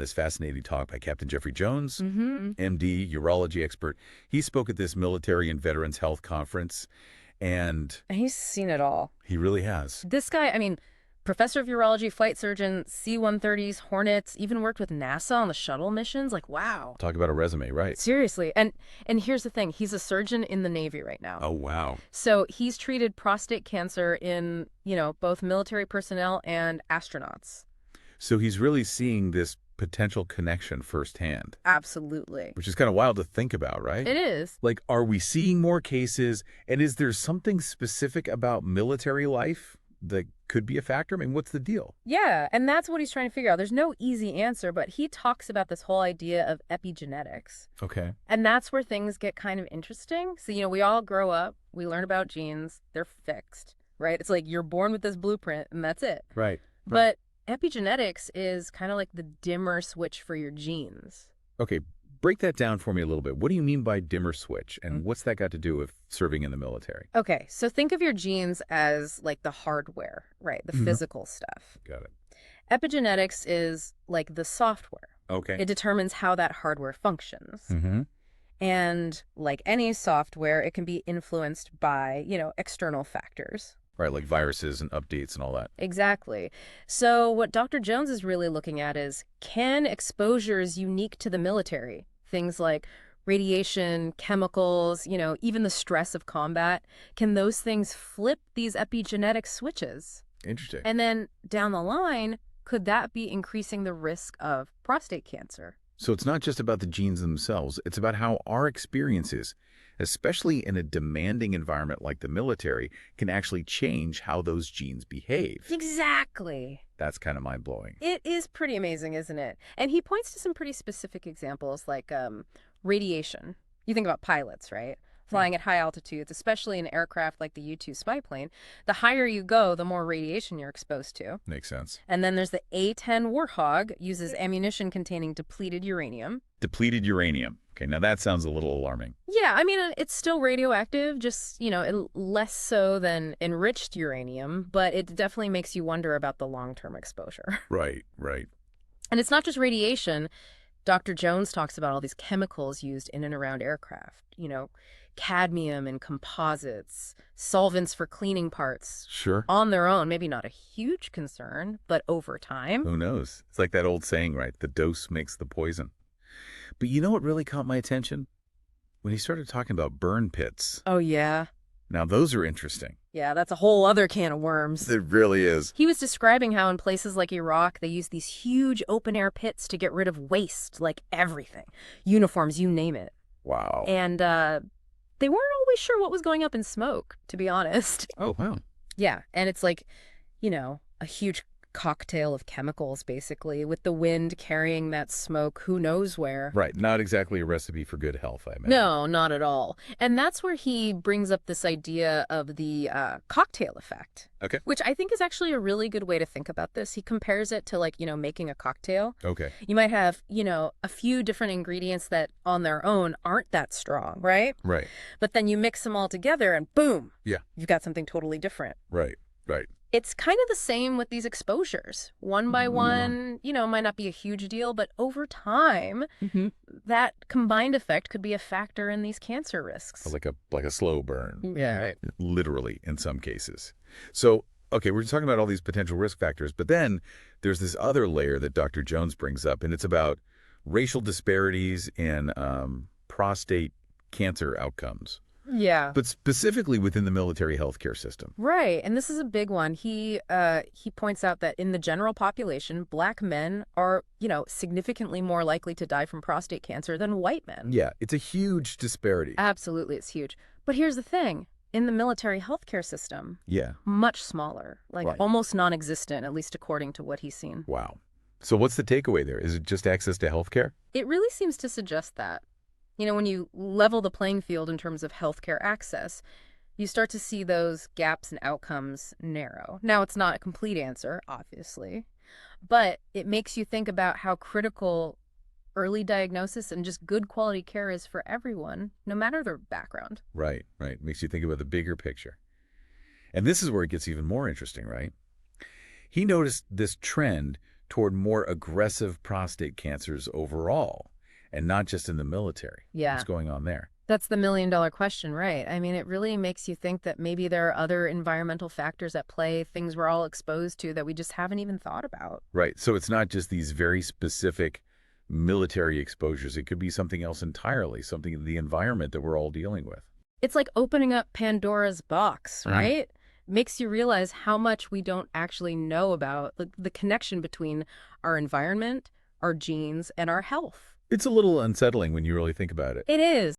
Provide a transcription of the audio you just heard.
This fascinating talk by Captain Jeffrey Jones, Mm-hmm. MD, urology expert. He spoke at this military and veterans health conference, and And he's seen it all. he really has. This guy, I mean, professor of urology, flight surgeon, C-130s, Hornets, even worked with NASA on the shuttle missions. Like, wow. Talk about a resume, right? Seriously. And here's the thing. He's a surgeon in the Navy right now. Oh, wow. So he's treated prostate cancer in, both military personnel and astronauts. So he's really seeing this potential connection firsthand, Absolutely. which is kind of wild to think about, right? It is. Like, are we seeing more cases? And is there something specific about military life that could be a factor? I mean, what's the deal? Yeah, and that's what he's trying to figure out. There's no easy answer, but he talks about this whole idea of epigenetics. Okay. And that's where things get kind of interesting. So, we all grow up, we learn about genes, they're fixed, right? It's like you're born with this blueprint and that's it. Right. But epigenetics is kind of like the dimmer switch for your genes. Okay, break that down for me a little bit. What do you mean by dimmer switch, and what's that got to do with serving in the military? Okay, so think of your genes as like the hardware, right? The physical stuff. Got it. Epigenetics is like the software. Okay. It determines how that hardware functions. Mm-hmm. And like any software, it can be influenced by, external factors. Right, like viruses and updates and all that. Exactly. So what Dr. Jones is really looking at is, can exposures unique to the military, things like radiation, chemicals, even the stress of combat, can those things flip these epigenetic switches? Interesting. And then down the line, could that be increasing the risk of prostate cancer? So it's not just about the genes themselves. It's about how our experiences, especially in a demanding environment like the military, can actually change how those genes behave. Exactly. That's kind of mind-blowing. It is pretty amazing, isn't it? And he points to some pretty specific examples like radiation. You think about pilots, right? Flying at high altitudes, especially in aircraft like the U-2 spy plane. The higher you go, the more radiation you're exposed to. Makes sense. And then there's the A-10 Warthog, uses ammunition containing depleted uranium. Depleted uranium. Okay, now that sounds a little alarming. Yeah, I mean, it's still radioactive, just, less so than enriched uranium, but it definitely makes you wonder about the long-term exposure. Right, right. And it's not just radiation. Dr. Jones talks about all these chemicals used in and around aircraft, cadmium and composites, solvents for cleaning parts. Sure. On their own, maybe not a huge concern, but over time. Who knows? It's like that old saying, right? The dose makes the poison. But you know what really caught my attention? When he started talking about burn pits. Oh, yeah. Now, those are interesting. Yeah, that's a whole other can of worms. It really is. He was describing how in places like Iraq, they use these huge open-air pits to get rid of waste, like everything. Uniforms, you name it. Wow. And they weren't always sure what was going up in smoke, to be honest. Oh, wow. Yeah, and it's like, a huge cocktail of chemicals, basically, with the wind carrying that smoke who knows where. Right. Not exactly a recipe for good health, I imagine. No, not at all. And that's where he brings up this idea of the cocktail effect. Okay. Which I think is actually a really good way to think about this. He compares it to making a cocktail. Okay. You might have, a few different ingredients that on their own aren't that strong, right? Right. But then you mix them all together and boom. Yeah. You've got something totally different. Right. Right. It's kind of the same with these exposures. One by one, might not be a huge deal, but over time, that combined effect could be a factor in these cancer risks. Like a slow burn. Yeah, right. Literally, in some cases. So, okay, we're talking about all these potential risk factors, but then there's this other layer that Dr. Jones brings up, and it's about racial disparities in prostate cancer outcomes. Yeah. But specifically within the military healthcare system. Right. And this is a big one. He points out that in the general population, Black men are, significantly more likely to die from prostate cancer than white men. Yeah, it's a huge disparity. Absolutely, it's huge. But here's the thing. In the military healthcare system, Yeah. much smaller, like Right. almost non-existent, at least according to what he's seen. Wow. So what's the takeaway there? Is it just access to healthcare? It really seems to suggest that. When you level the playing field in terms of healthcare access, you start to see those gaps in outcomes narrow. Now, it's not a complete answer, obviously, but it makes you think about how critical early diagnosis and just good quality care is for everyone, no matter their background. Right, right. Makes you think about the bigger picture. And this is where it gets even more interesting, right? He noticed this trend toward more aggressive prostate cancers overall, and not just in the military. Yeah. What's going on there? That's the million-dollar question, right? I mean, it really makes you think that maybe there are other environmental factors at play, things we're all exposed to that we just haven't even thought about. Right. So it's not just these very specific military exposures. It could be something else entirely, something in the environment that we're all dealing with. It's like opening up Pandora's box, right? Makes you realize how much we don't actually know about the connection between our environment, our genes, and our health. It's a little unsettling when you really think about it. It is.